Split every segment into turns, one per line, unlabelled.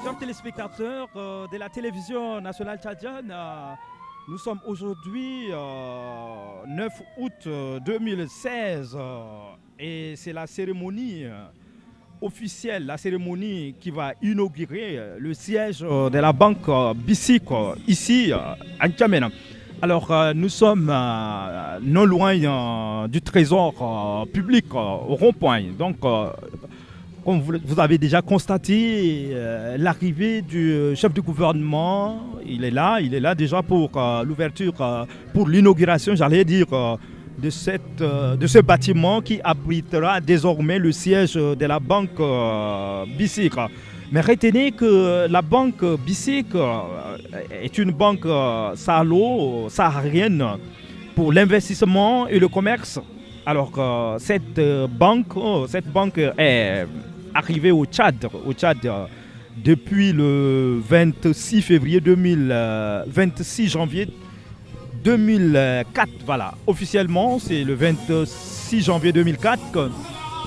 Chers téléspectateurs de la télévision nationale tchadienne, nous sommes aujourd'hui 9 août 2016 et c'est la cérémonie officielle, la cérémonie qui va inaugurer le siège de la banque BICIC ici à N'Djamena. Alors nous sommes non loin du trésor public au rond-point. Donc comme vous avez déjà constaté, l'arrivée du chef du gouvernement, il est là déjà pour l'ouverture, pour l'inauguration, j'allais dire, de ce bâtiment qui abritera désormais le siège de la banque BICIC. Mais retenez que la banque BICIC est une banque saharienne pour l'investissement et le commerce. Alors cette banque est arrivée au Tchad depuis le 26 janvier 2004. Voilà, officiellement c'est le 26 janvier 2004 que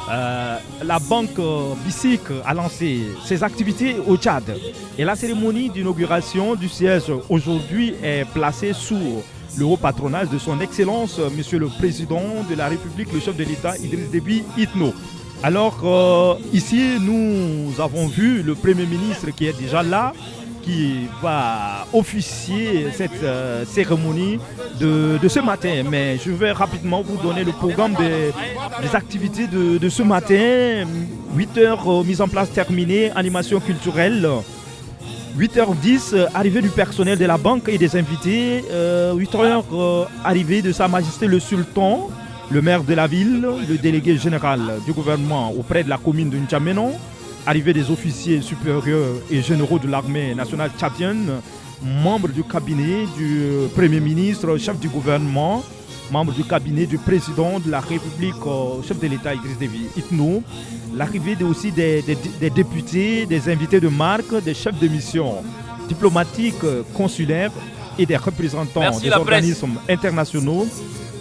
la banque BICIC a lancé ses activités au Tchad. Et la cérémonie d'inauguration du siège aujourd'hui est placée sous le haut patronage de son Excellence, Monsieur le Président de la République, le chef de l'État Idriss Déby Itno. Alors ici, nous avons vu le Premier ministre qui est déjà là, qui va officier cette cérémonie de ce matin. Mais je vais rapidement vous donner le programme des activités de ce matin. 8h, mise en place terminée, animation culturelle. 8h10, arrivée du personnel de la banque et des invités. 8h, arrivée de Sa Majesté le Sultan, le maire de la ville, le délégué général du gouvernement auprès de la commune de N'Djamena. Arrivée des officiers supérieurs et généraux de l'armée nationale tchadienne, membres du cabinet du Premier ministre, chef du gouvernement, membres du cabinet du président de la République, chef de l'État Idriss Déby Itno. L'arrivée aussi des députés, des invités de marque, des chefs de mission diplomatiques, consulaires et des représentants des organismes internationaux.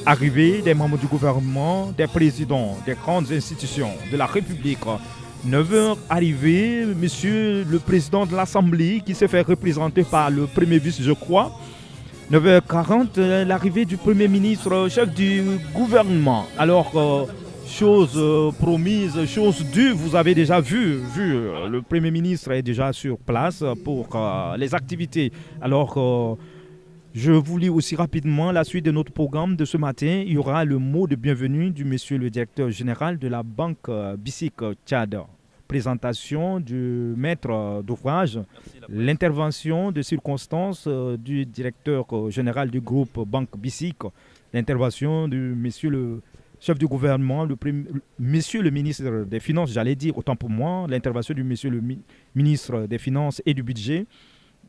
Arrivée des membres du gouvernement, des présidents des grandes institutions de la République. 9h, arrivée, monsieur le président de l'Assemblée qui s'est fait représenter par le premier vice, je crois. 9h40, l'arrivée du Premier ministre, chef du gouvernement. Alors, chose promise, chose due, vous avez déjà vu, le Premier ministre est déjà sur place pour les activités. Alors, je vous lis aussi rapidement la suite de notre programme de ce matin. Il y aura le mot de bienvenue du monsieur le directeur général de la banque BICIC Tchad. Présentation du maître d'ouvrage, l'intervention de circonstances du directeur général du groupe banque BICIC, l'intervention du monsieur le chef du gouvernement, monsieur le ministre des Finances, j'allais dire autant pour moi, l'intervention du monsieur le ministre des Finances et du Budget.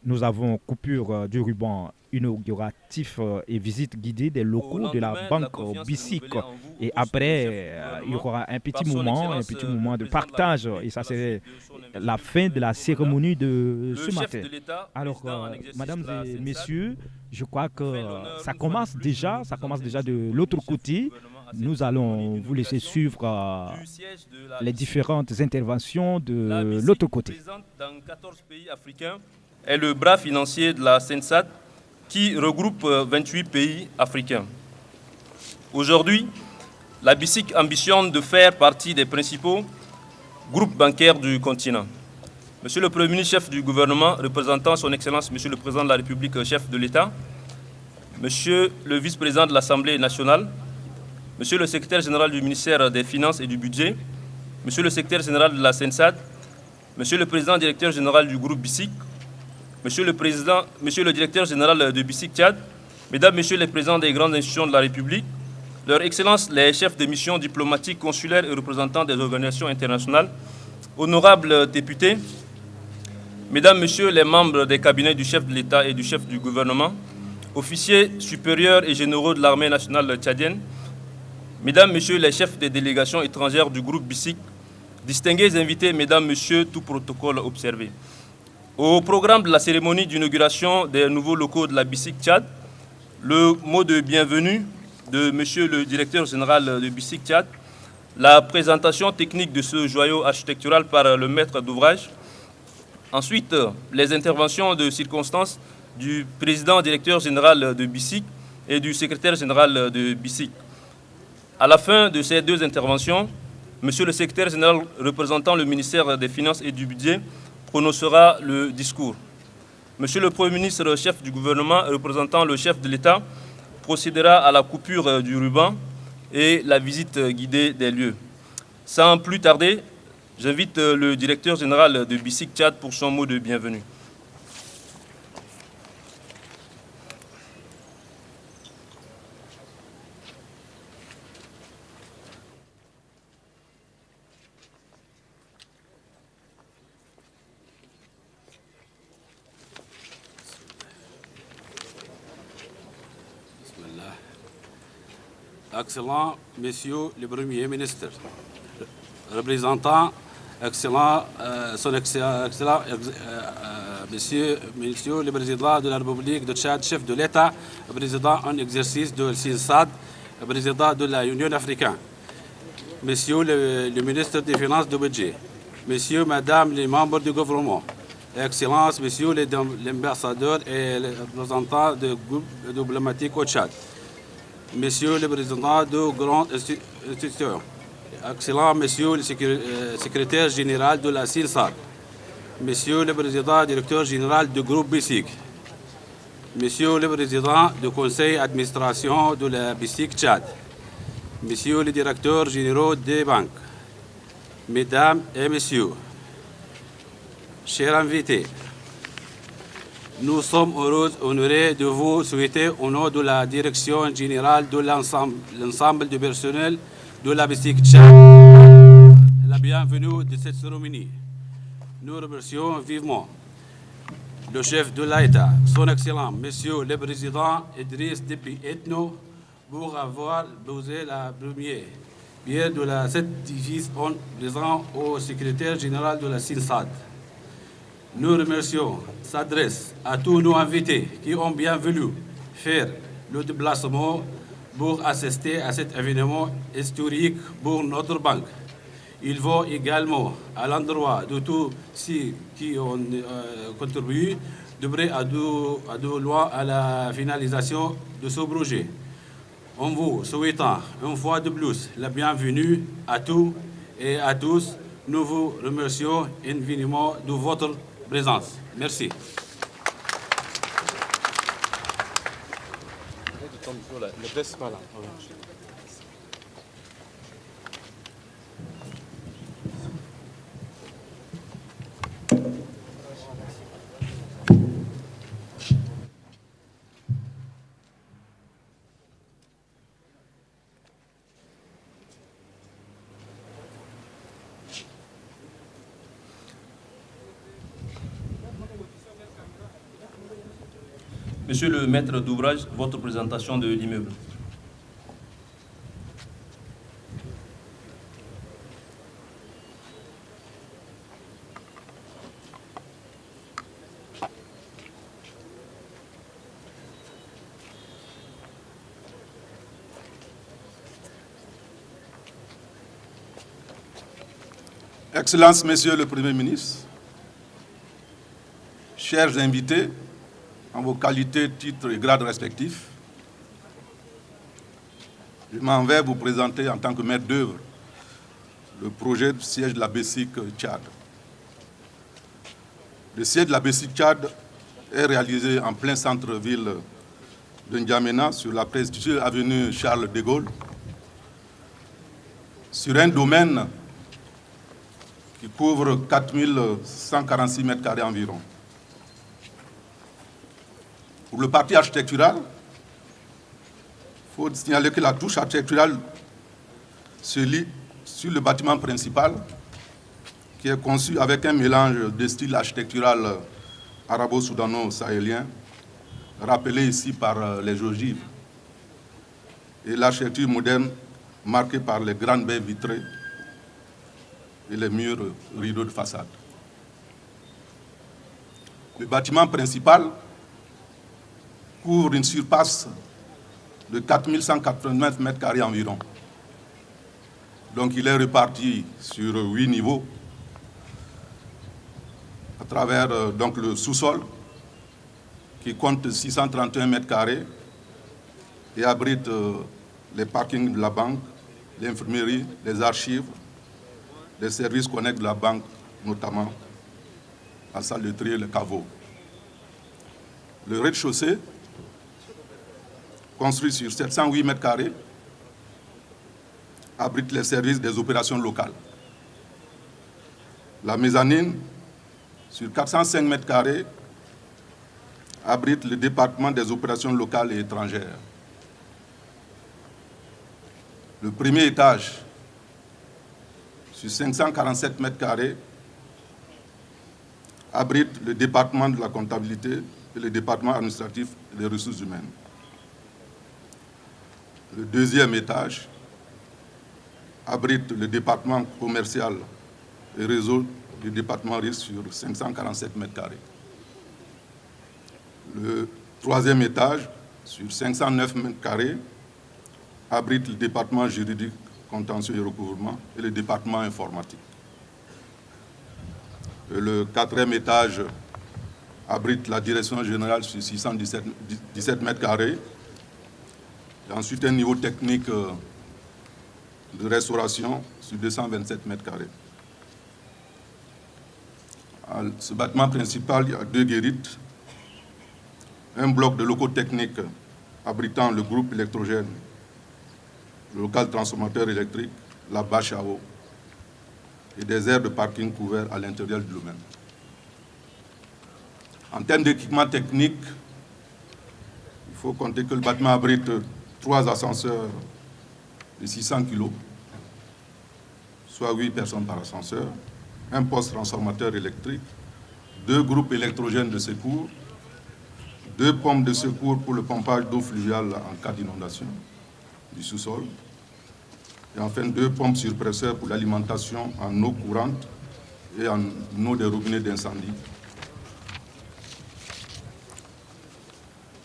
Nous avons coupure du ruban inauguratif et visite guidée des locaux de la banque BICIC. Et après, il y aura un petit moment de partage. Et ça, c'est la fin de la cérémonie de ce matin. Alors, mesdames et messieurs, je crois que ça commence déjà de l'autre côté. Nous allons vous laisser suivre les différentes interventions de l'autre côté.
Dans 14 pays africains, est le bras financier de la CENSAD qui regroupe 28 pays africains. Aujourd'hui, la BICIC ambitionne de faire partie des principaux groupes bancaires du continent. Monsieur le Premier ministre, chef du gouvernement, représentant son Excellence, Monsieur le Président de la République, chef de l'État, Monsieur le Vice-président de l'Assemblée nationale, Monsieur le Secrétaire général du ministère des Finances et du Budget, Monsieur le Secrétaire général de la CENSAD, Monsieur le Président directeur général du groupe BICIC, Monsieur le Directeur général de BICIC Tchad, Mesdames, Messieurs les présidents des grandes institutions de la République, Leur Excellence les chefs de mission diplomatiques, consulaires et représentants des organisations internationales, honorables députés, Mesdames, Messieurs les membres des cabinets du chef de l'État et du chef du gouvernement, officiers supérieurs et généraux de l'armée nationale tchadienne, Mesdames, Messieurs les chefs des délégations étrangères du groupe BICIC, Distingués invités, mesdames, messieurs, tout protocole observé. Au programme de la cérémonie d'inauguration des nouveaux locaux de la BICIC Tchad, le mot de bienvenue de monsieur le directeur général de BICIC Tchad, la présentation technique de ce joyau architectural par le maître d'ouvrage, ensuite les interventions de circonstance du président directeur général de BICIC et du secrétaire général de BICIC. À la fin de ces deux interventions, monsieur le secrétaire général représentant le ministère des Finances et du Budget prononcera le discours. Monsieur le Premier ministre, chef du gouvernement, représentant le chef de l'État, procédera à la coupure du ruban et la visite guidée des lieux. Sans plus tarder, j'invite le directeur général de BICIC Tchad pour son mot de bienvenue.
Excellent Monsieur le Premier ministre, représentant, excellent, Monsieur le Président de la République de Tchad, chef de l'État, président en exercice de SINSAD, président de l'Union africaine, Monsieur le ministre des Finances du Budget, Monsieur, Madame les membres du gouvernement, Excellences, Messieurs les ambassadeurs et les représentants du groupe diplomatique au Tchad, Monsieur le Président de grandes institutions, Excellent Monsieur le Secrétaire général de la SINSAD, Monsieur le Président directeur général du groupe BICIC, Monsieur le Président du Conseil d'administration de la BICIC Tchad, Monsieur le Directeur généraux des banques, Mesdames et Messieurs, chers invités, nous sommes heureux, honorés de vous souhaiter au nom de la direction générale de l'ensemble du personnel de la BICIC Tchad la bienvenue de cette cérémonie. Nous remercions vivement le chef de l'État, son Excellent, Monsieur le Président Idriss Déby Itno, pour avoir posé la première pierre de cet édifice en présent au secrétaire général de la SINSAD. Nous remercions, s'adresse à tous nos invités qui ont bien voulu faire le déplacement pour assister à cet événement historique pour notre banque. Ils vont également à l'endroit de tous ceux qui ont contribué de près à de loin à la finalisation de ce projet. En vous souhaitant une fois de plus la bienvenue à tous et à tous, nous vous remercions infiniment de votre présence. Merci.
Monsieur le maître d'ouvrage, votre présentation de l'immeuble.
Excellences, Monsieur le Premier ministre, chers invités, en vos qualités, titres et grades respectifs, je m'en vais vous présenter en tant que maître d'œuvre le projet du siège de la BICIC Tchad. Le siège de la BICIC Tchad est réalisé en plein centre-ville de N'Djamena, sur la prestigieuse avenue Charles de Gaulle, sur un domaine qui couvre 4146 mètres carrés environ. Pour le parti architectural, il faut signaler que la touche architecturale se lie sur le bâtiment principal, qui est conçu avec un mélange de style architectural arabo-soudano-sahélien, rappelé ici par les ogives, et l'architecture moderne marquée par les grandes baies vitrées et les murs rideaux de façade. Le bâtiment principal couvre une surface de 4189 mètres carrés environ. Donc il est réparti sur 8 niveaux à travers donc, le sous-sol qui compte 631 mètres carrés et abrite les parkings de la banque, l'infirmerie, les archives, les services connexes de la banque, notamment la salle de tri et le caveau. Le rez-de-chaussée, construit sur 708 mètres carrés, abrite les services des opérations locales. La mezzanine, sur 405 mètres carrés, abrite le département des opérations locales et étrangères. Le premier étage, sur 547 mètres carrés, abrite le département de la comptabilité et le département administratif et des ressources humaines. Le deuxième étage abrite le département commercial et réseau du département risque sur 547 mètres carrés. Le troisième étage, sur 509 mètres carrés, abrite le département juridique, contentieux et recouvrement et le département informatique. Et le quatrième étage abrite la direction générale sur 617 mètres carrés. Et ensuite, un niveau technique de restauration sur 227 mètres carrés. À ce bâtiment principal, il y a 2 guérites, un bloc de locaux techniques abritant le groupe électrogène, le local transformateur électrique, la bâche à eau et des aires de parking couverts à l'intérieur du domaine. En termes d'équipement technique, il faut compter que le bâtiment abrite 3 ascenseurs de 600 kg, soit 8 personnes par ascenseur, un poste transformateur électrique, 2 groupes électrogènes de secours, 2 pompes de secours pour le pompage d'eau fluviale en cas d'inondation du sous-sol, et enfin 2 pompes surpresseurs pour l'alimentation en eau courante et en eau des robinets d'incendie.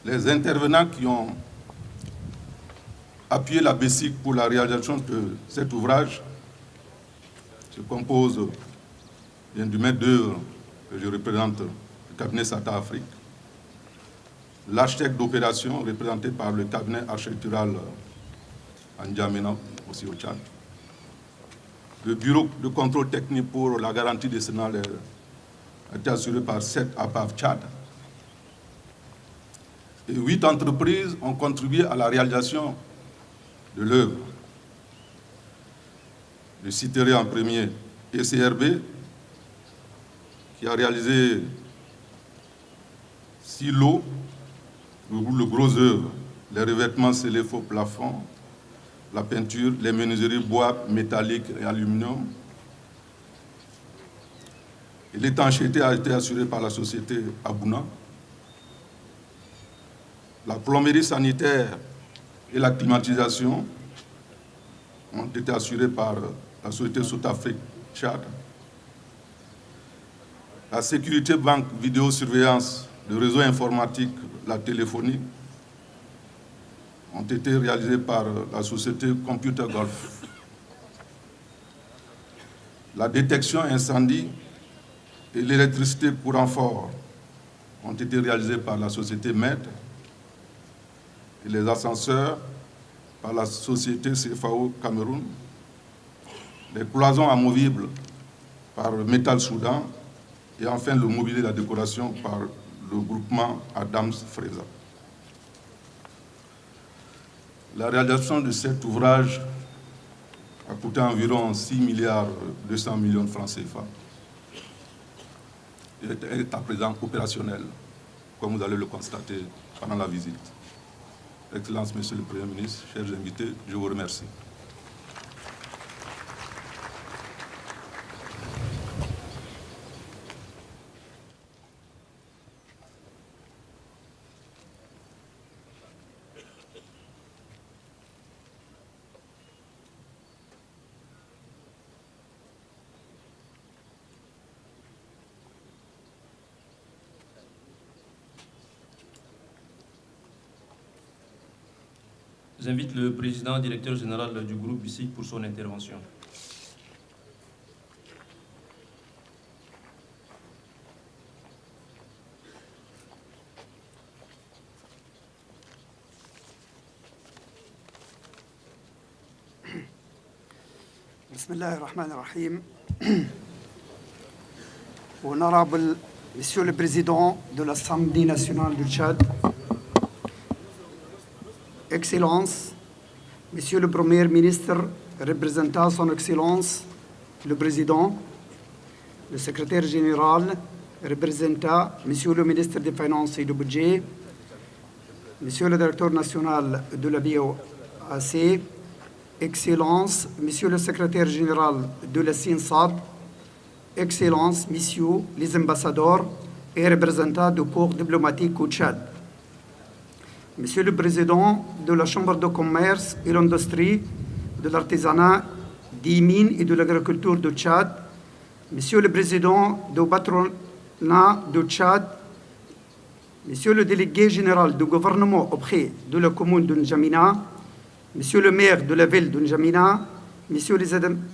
Les intervenants qui ont appuyé la BESIC pour la réalisation de cet ouvrage se composent du maître d'œuvre que je représente, le cabinet SATA Afrique, l'architecte d'opération représenté par le cabinet architectural en N'Djamena, aussi au Tchad, le bureau de contrôle technique pour la garantie décennale a été assuré par 7 APAV Tchad. Et 8 entreprises ont contribué à la réalisation de l'œuvre. Je citerai en premier ECRB, qui a réalisé 6 lots, le gros œuvre, les revêtements scellés faux plafond, la peinture, les menuiseries bois, métallique et aluminium. Et l'étanchéité a été assurée par la société Abouna. La plomberie sanitaire et la climatisation ont été assurées par la société Sotafrique Tchad. La sécurité banque vidéosurveillance, le réseau informatique, la téléphonie ont été réalisés par la société Computer Golf. La détection incendie et l'électricité courant fort ont été réalisés par la société MED et les ascenseurs par la société CFAO Cameroun, les cloisons amovibles par Metal Soudan et enfin le mobilier et la décoration par le groupement Adams Freza. La réalisation de cet ouvrage a coûté environ 6 milliards 200 millions de francs CFA. Il est à présent opérationnel, comme vous allez le constater pendant la visite. Excellences, Monsieur le Premier ministre, chers invités, je vous remercie.
J'invite le président directeur général du groupe BICIC pour son intervention.
Bismillah ar-Rahman ar-Rahim. Honorable Monsieur le Président de l'Assemblée nationale du Tchad, Excellences, Monsieur le Premier ministre représentant son Excellence le Président, le Secrétaire général représentant Monsieur le ministre des Finances et du Budget, Monsieur le Directeur national de la BOAC, Excellences, Monsieur le Secrétaire général de la CINSAD, Excellences, Messieurs les ambassadeurs et représentants du corps diplomatique au Tchad, Monsieur le Président de la Chambre de commerce et l'industrie, de l'artisanat, des mines et de l'agriculture du Tchad, Monsieur le Président du patronat du Tchad, Monsieur le délégué général du gouvernement auprès de la commune de N'Djamena, Monsieur le maire de la ville de N'Djamena, Messieurs les